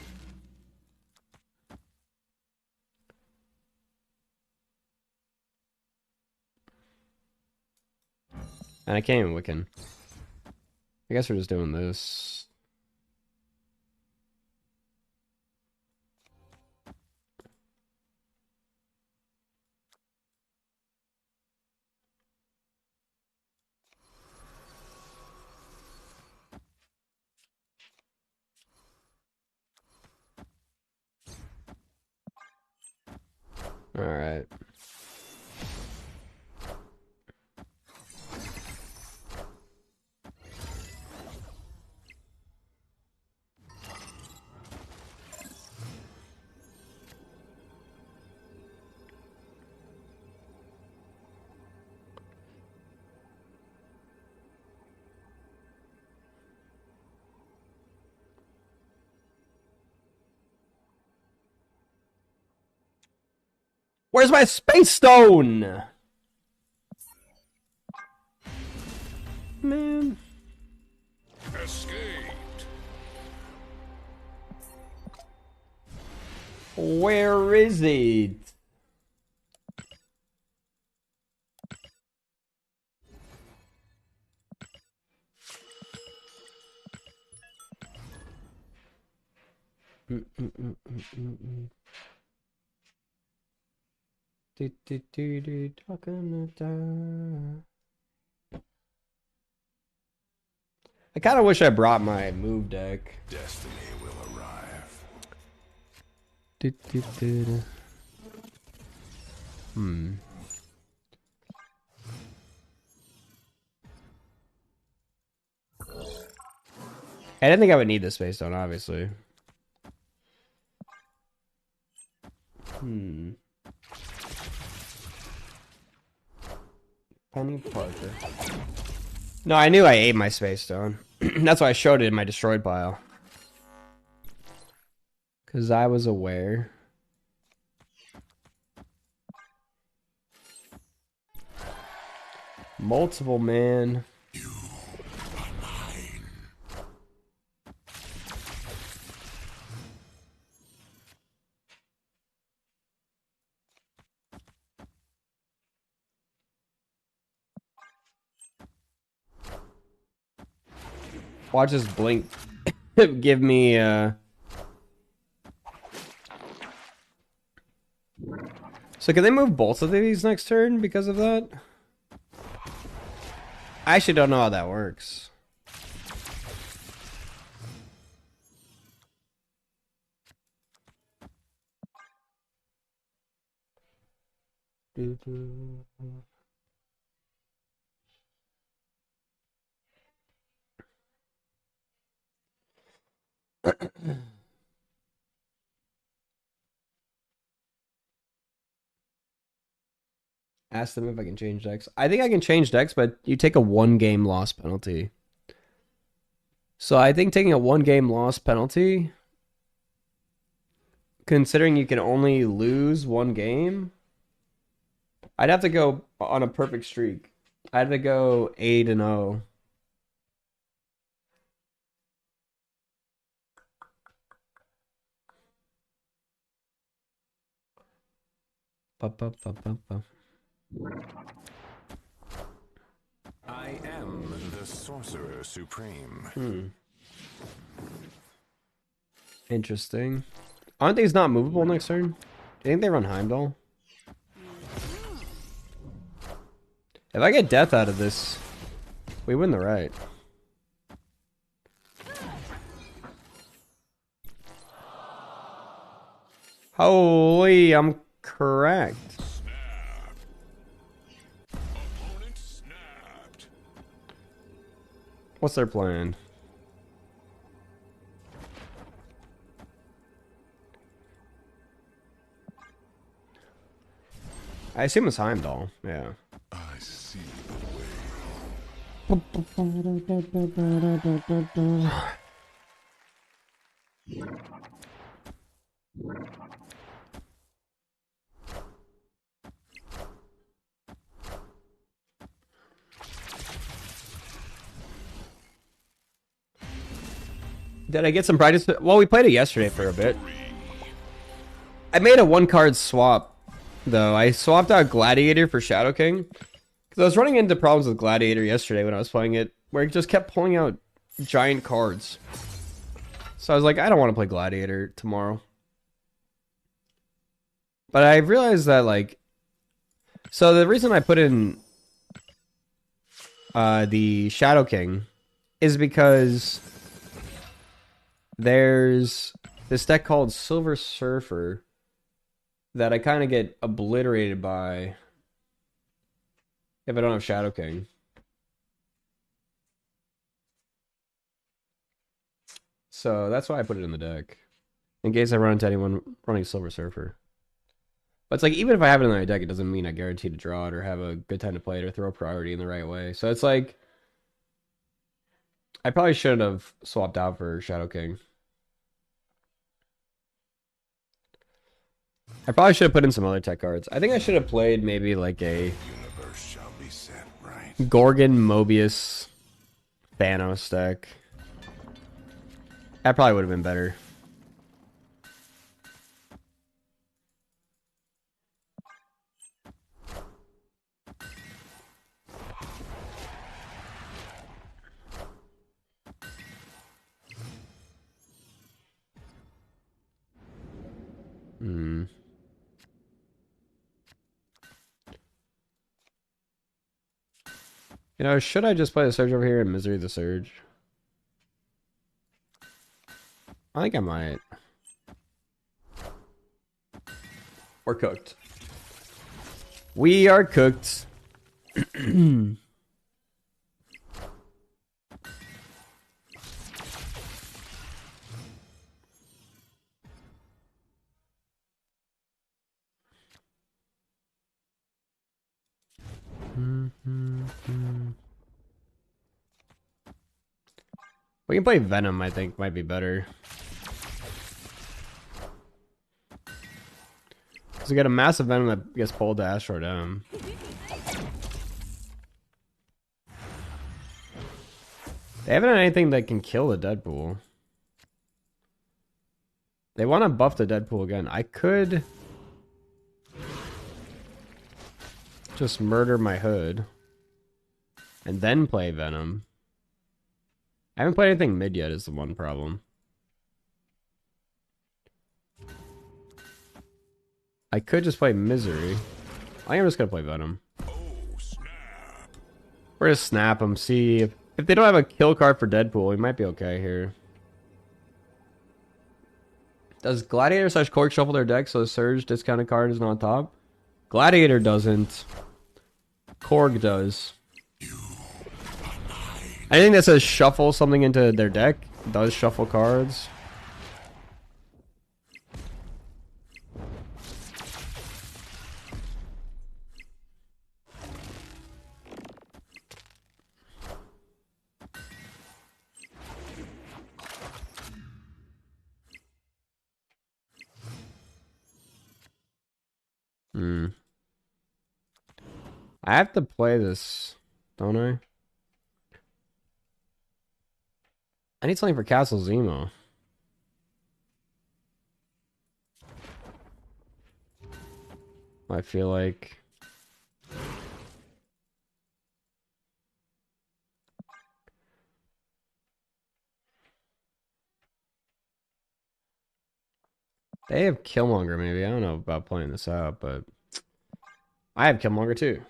And I can't even Wiccan. I guess we're just doing this. All right. Where's my space stone? Man. Escaped. Where is it? I kind of wish I brought my move deck. Destiny will arrive. I didn't think I would need this space stone, obviously. Penny Parker. No, I knew I ate my space stone. That's why I showed it in my destroyed pile. Because I was aware. Multiple, man. You are mine. Watch this blink. Give me, So can they move both of these next turn because of that? I actually don't know how that works. Ask them if I can change decks. I think I can change decks, but you take a 1-game loss penalty. So I think taking a 1-game loss penalty, considering you can only lose 1 game, I'd have to go on a perfect streak. I'd have to go 8-0. I am the Sorcerer Supreme. Interesting. Aren't these not movable next turn? Do you think they run Heimdall? If I get death out of this, we win the right. Holy, I'm correct. Opponent snapped. What's their plan? I assume it's Heimdall. Yeah. I see the way. Did I get some practice? Well, we played it yesterday for a bit. I made a one-card swap, though. I swapped out Gladiator for Shadow King. Because I was running into problems with Gladiator yesterday when I was playing it, where it just kept pulling out giant cards. So I was like, I don't want to play Gladiator tomorrow. But I realized that, like... So the reason I put in the Shadow King is because there's this deck called Silver Surfer that I kind of get obliterated by if I don't have Shadow King. So that's why I put it in the deck. In case I run into anyone running Silver Surfer. But it's like, even if I have it in my deck, it doesn't mean I guarantee to draw it or have a good time to play it or throw priority in the right way. So it's like, I probably should have swapped out for Shadow King. I probably should have put in some other tech cards. I think I should have played maybe like a Universe shall be set right. Gorgon, Mobius, Thanos deck. That probably would have been better. Hmm. You know, should I just play the Surge over here and Misery the Surge? I think I might. We're cooked. We are cooked. We can play Venom, I think, might be better. Because we got a massive Venom that gets pulled to Asteroid M. They haven't had anything that can kill the Deadpool. They want to buff the Deadpool again. I could just murder my Hood and then play Venom. I haven't played anything mid yet is the one problem. I could just play Misery. I think I'm just going to play Venom. Oh, snap. We're going to snap them. See, if they don't have a kill card for Deadpool, we might be okay here. Does Gladiator / Korg shuffle their deck so the Surge discounted card is not on top? Gladiator doesn't. Korg does. Anything that says shuffle something into their deck does shuffle cards. I have to play this, don't I? I need something for Castle Zemo. I feel like... They have Killmonger, maybe. I don't know about playing this out, but... I have Killmonger, too.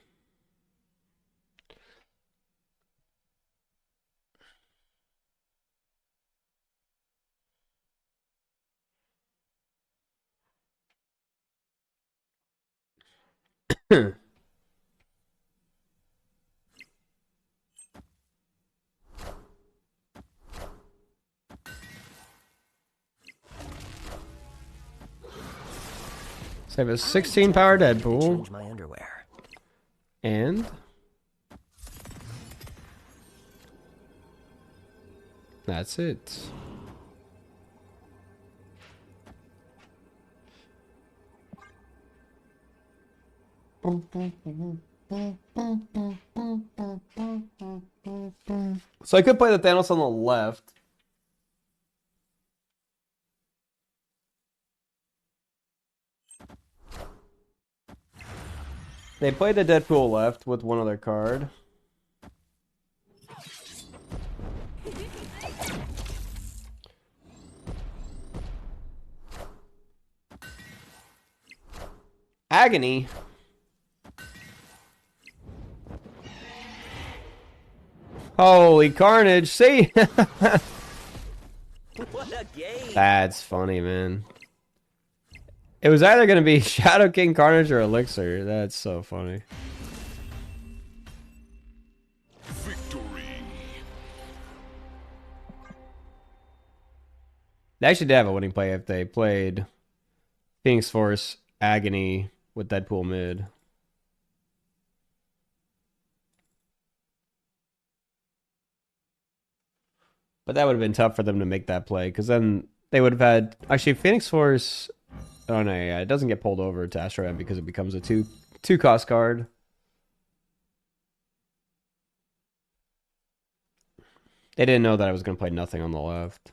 Save a 16 power Deadpool. Change my underwear. And that's it. So I could play the Thanos on the left. They played the Deadpool left with one other card. Agony. Holy carnage. See? What a game! That's funny, man. It was either going to be Shadow King Carnage or Elixir. That's so funny. Victory. They actually did have a winning play if they played Phoenix Force Agony with Deadpool mid. But that would have been tough for them to make that play, because then they would have had... Actually, Phoenix Force... Oh, no, yeah, it doesn't get pulled over to Astro M because it becomes a two cost card. They didn't know that I was going to play nothing on the left.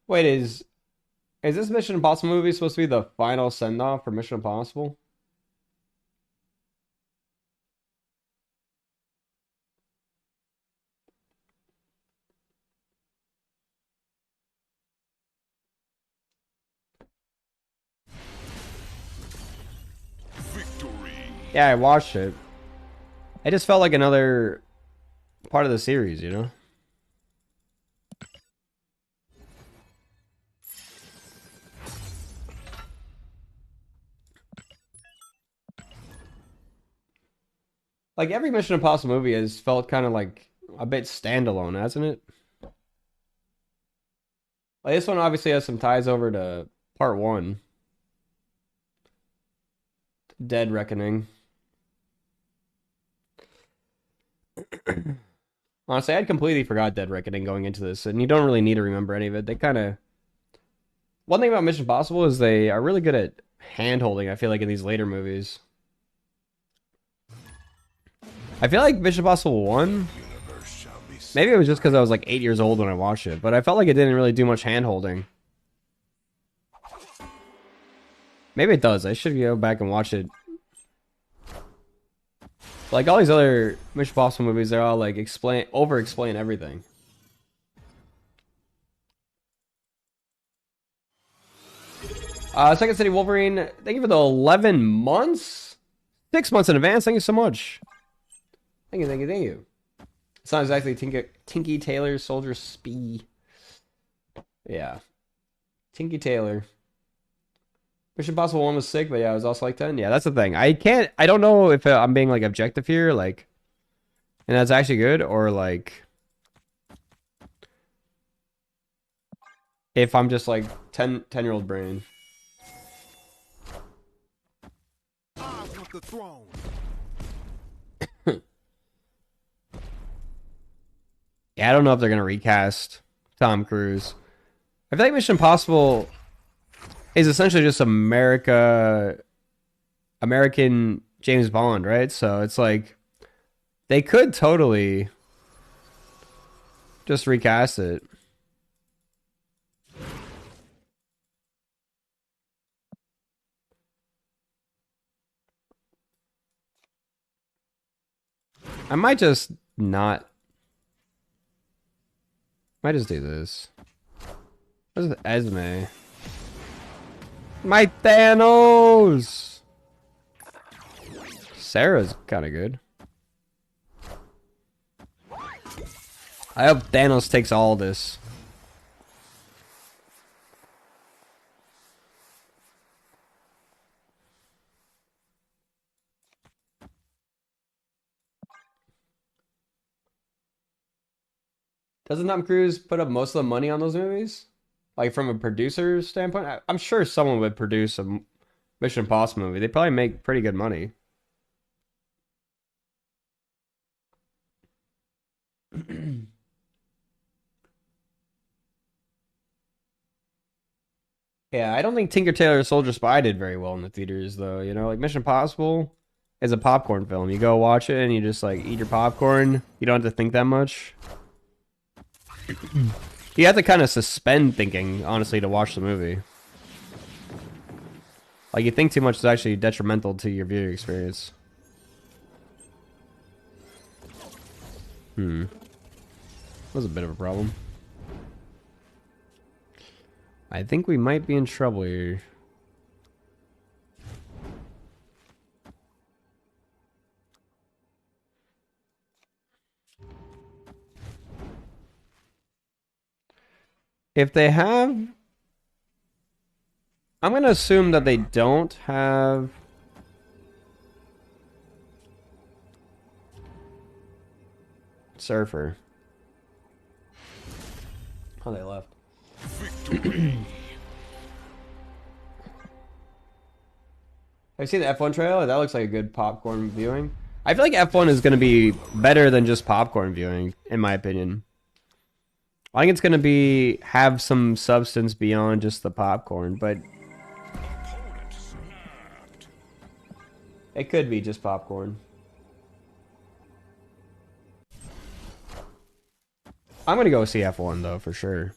Wait, is this Mission Impossible movie supposed to be the final send-off for Mission Impossible? Victory. Yeah, I watched it. It just felt like another part of the series, you know? Like, every Mission Impossible movie has felt kind of like a bit standalone, hasn't it? Like, this one obviously has some ties over to part one. Dead Reckoning. Honestly, I'd completely forgot Dead Reckoning going into this, and you don't really need to remember any of it. They kind of... One thing about Mission Impossible is they are really good at hand-holding, I feel like, in these later movies. I feel like Mission Impossible 1... Universe shall be set. Maybe it was just because I was like 8 years old when I watched it, but I felt like it didn't really do much hand-holding. Maybe it does. I should go back and watch it. Like all these other Mission Impossible movies, they're all like over-explain everything. Second City Wolverine, thank you for the 11 months? 6 months in advance, thank you so much. Thank you, thank you, thank you. It's not exactly Tinky Tailor Soldier Spee. Yeah. Tinky Tailor. Mission Impossible 1 was sick, but yeah, it was also like 10. Yeah, that's the thing. I don't know if I'm being like objective here, like, and that's actually good, or like, if I'm just like 10-year-old brain. I want the throne. Yeah, I don't know if they're gonna recast Tom Cruise. I feel like Mission Impossible is essentially just American James Bond, right? So it's like they could totally just recast it. I might just not. Might just do this. What's with Esme? My Thanos! Sarah's kind of good. I hope Thanos takes all this. Doesn't Tom Cruise put up most of the money on those movies? Like from a producer's standpoint? I'm sure someone would produce a Mission Impossible movie. They probably make pretty good money. Yeah, I don't think Tinker Tailor Soldier Spy did very well in the theaters, though. You know, like Mission Impossible is a popcorn film. You go watch it and you just like eat your popcorn. You don't have to think that much. You have to kind of suspend thinking, honestly, to watch the movie. Like, you think too much is actually detrimental to your viewing experience. That was a bit of a problem. I think we might be in trouble here. If they have... I'm going to assume that they don't have... Surfer. Oh, they left. Have you seen the F1 trailer? That looks like a good popcorn viewing. I feel like F1 is going to be better than just popcorn viewing, in my opinion. I think it's going to be have some substance beyond just the popcorn, but it could be just popcorn. I'm going to go see F1 though, for sure.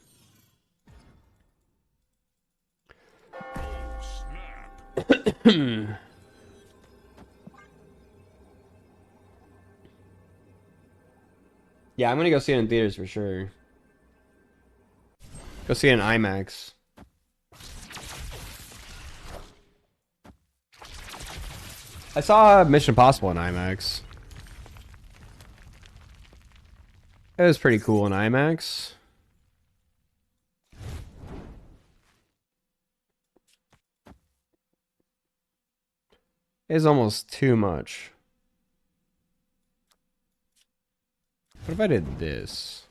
Yeah, I'm going to go see it in theaters for sure. Go see it in IMAX. I saw Mission Impossible in IMAX. It was pretty cool in IMAX. It's almost too much. What if I did this?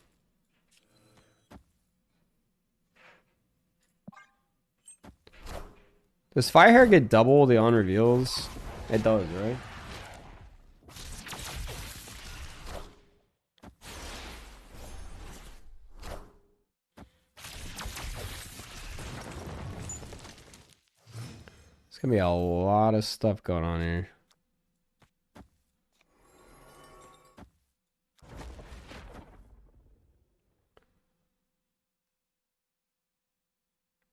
Does Firehair get double the on reveals? It does, right? There's gonna be a lot of stuff going on here.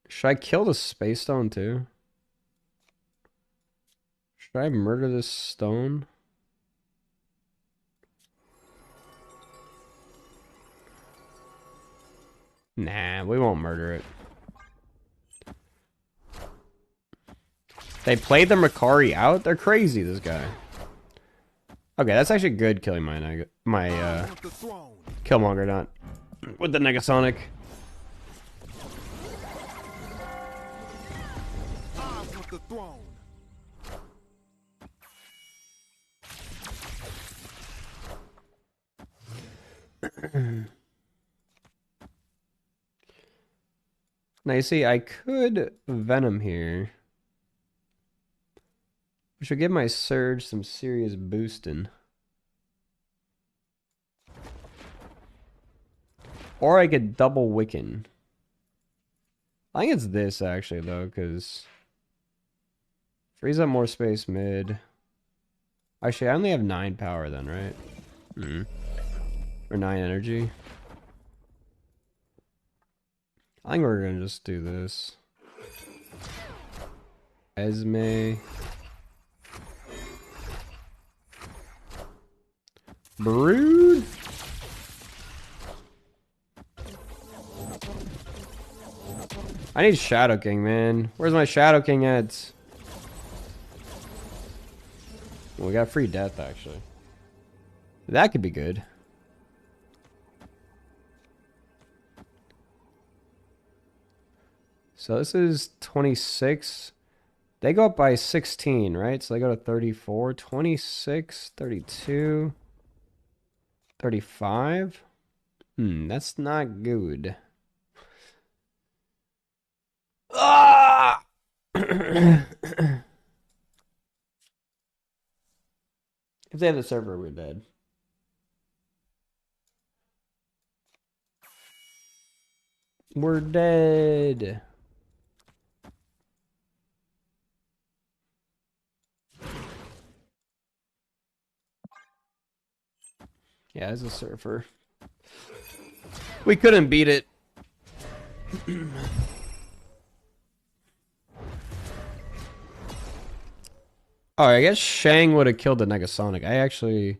Should I kill the space stone too? Should I murder this stone? Nah, we won't murder it. They played the Makari out? They're crazy, this guy. Okay, that's actually good killing my Killmonger, not with the Negasonic. Now you see, I could Venom here, which would give my Surge some serious boosting. Or I could double Wiccan. I think it's this actually though, because frees up more space mid. Actually, I only have 9 power then, right? Or 9 energy. I think we're gonna just do this. Esme. Brood. I need Shadow King, man. Where's my Shadow King at? Well, we got free death, actually. That could be good. So this is 26. They go up by 16, right? So they go to 34, 26, 32, 35. That's not good. Ah! If they have the server, we're dead. We're dead. Yeah, as a surfer. We couldn't beat it. Oh, I guess Shang would have killed the Negasonic. I actually...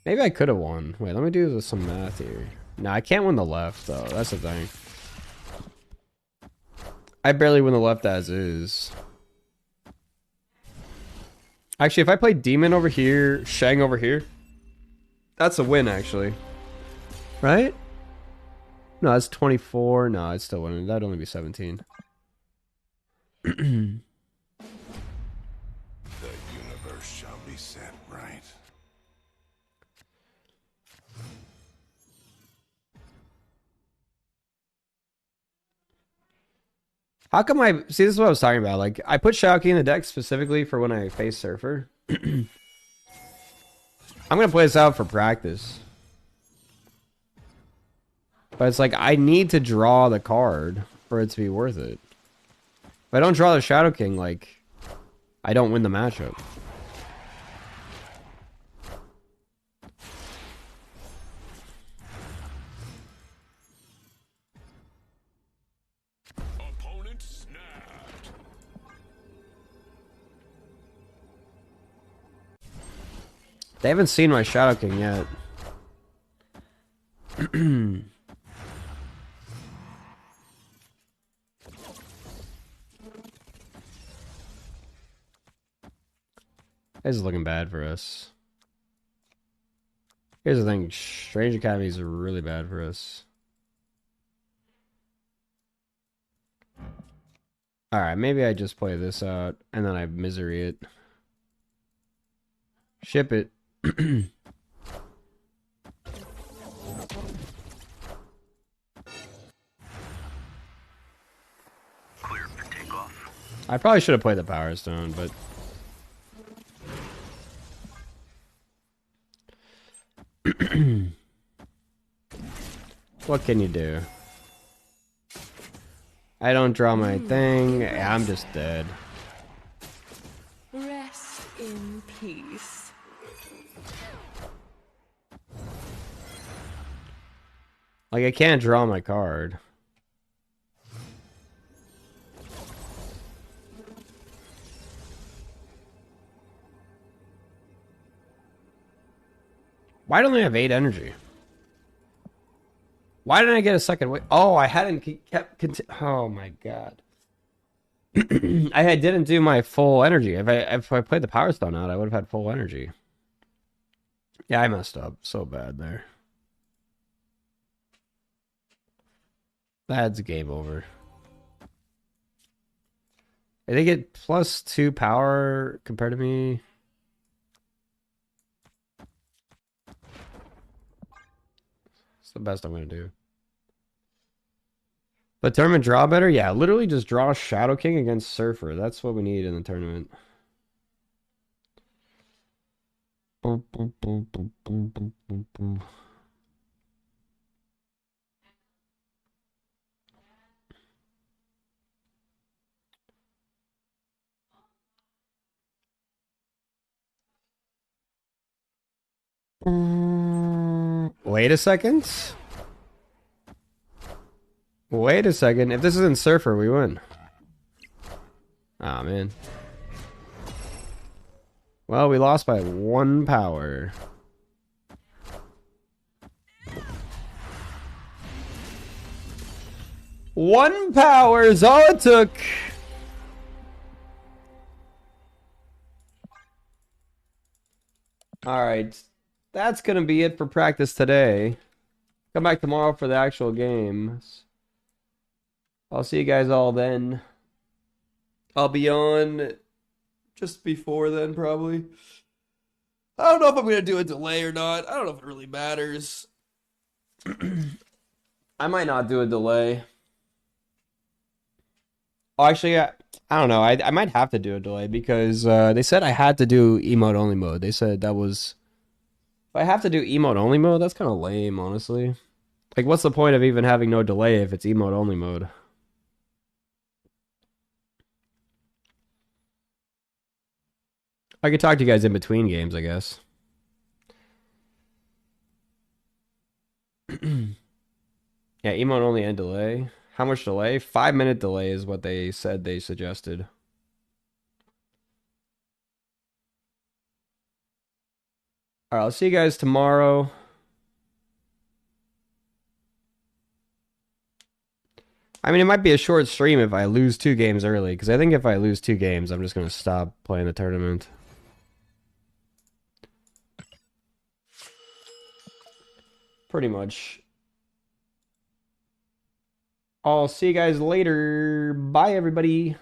Maybe I could have won. Wait, let me do some math here. No, I can't win the left, though. That's the thing. I barely win the left as is. Actually, if I play Demon over here, Shang over here, that's a win, actually. Right? No, that's 24. No, it's still winning. That'd only be 17. The universe shall be set right. How come I... See, this is what I was talking about. Like, I put Shadow King in the deck specifically for when I face Surfer. I'm going to play this out for practice. But it's like, I need to draw the card for it to be worth it. If I don't draw the Shadow King, like, I don't win the matchup. Opponent snapped. They haven't seen my Shadow King yet. This is looking bad for us. Here's the thing, Strange Academy is really bad for us. Alright, maybe I just play this out, and then I misery it. Ship it. Clear for takeoff. I probably should have played the Power Stone, but... What can you do? I don't draw my thing. I'm just dead. Rest in peace. Like, I can't draw my card. Why don't I have 8 energy? Why didn't I get a second wave? Oh, I hadn't kept... Oh my god. I didn't do my full energy. If I played the Power Stone out, I would have had full energy. Yeah, I messed up so bad there. That's game over. They get +2 power compared to me. It's the best I'm going to do. But tournament draw better? Yeah, literally just draw Shadow King against Surfer. That's what we need in the tournament. Boom, boom, boom, boom, boom, boom, boom, boom. Wait a second. Wait a second. If this isn't Surfer, we win. Ah, man. Well, we lost by 1 power. 1 power is all it took. Alright. That's gonna be it for practice today. Come back tomorrow for the actual games. I'll see you guys all then. I'll be on just before then, probably. I don't know if I'm going to do a delay or not. I don't know if it really matters. I might not do a delay. Oh, actually, I don't know. I might have to do a delay because they said I had to do emote only mode. They said that was... If I have to do emote only mode, that's kind of lame, honestly. Like, what's the point of even having no delay if it's emote only mode? I could talk to you guys in between games, I guess. Yeah, emote only and delay. How much delay? 5-minute delay is what they said they suggested. Alright, I'll see you guys tomorrow. I mean, it might be a short stream if I lose 2 games early, because I think if I lose 2 games, I'm just going to stop playing the tournament. Pretty much. I'll see you guys later. Bye, everybody.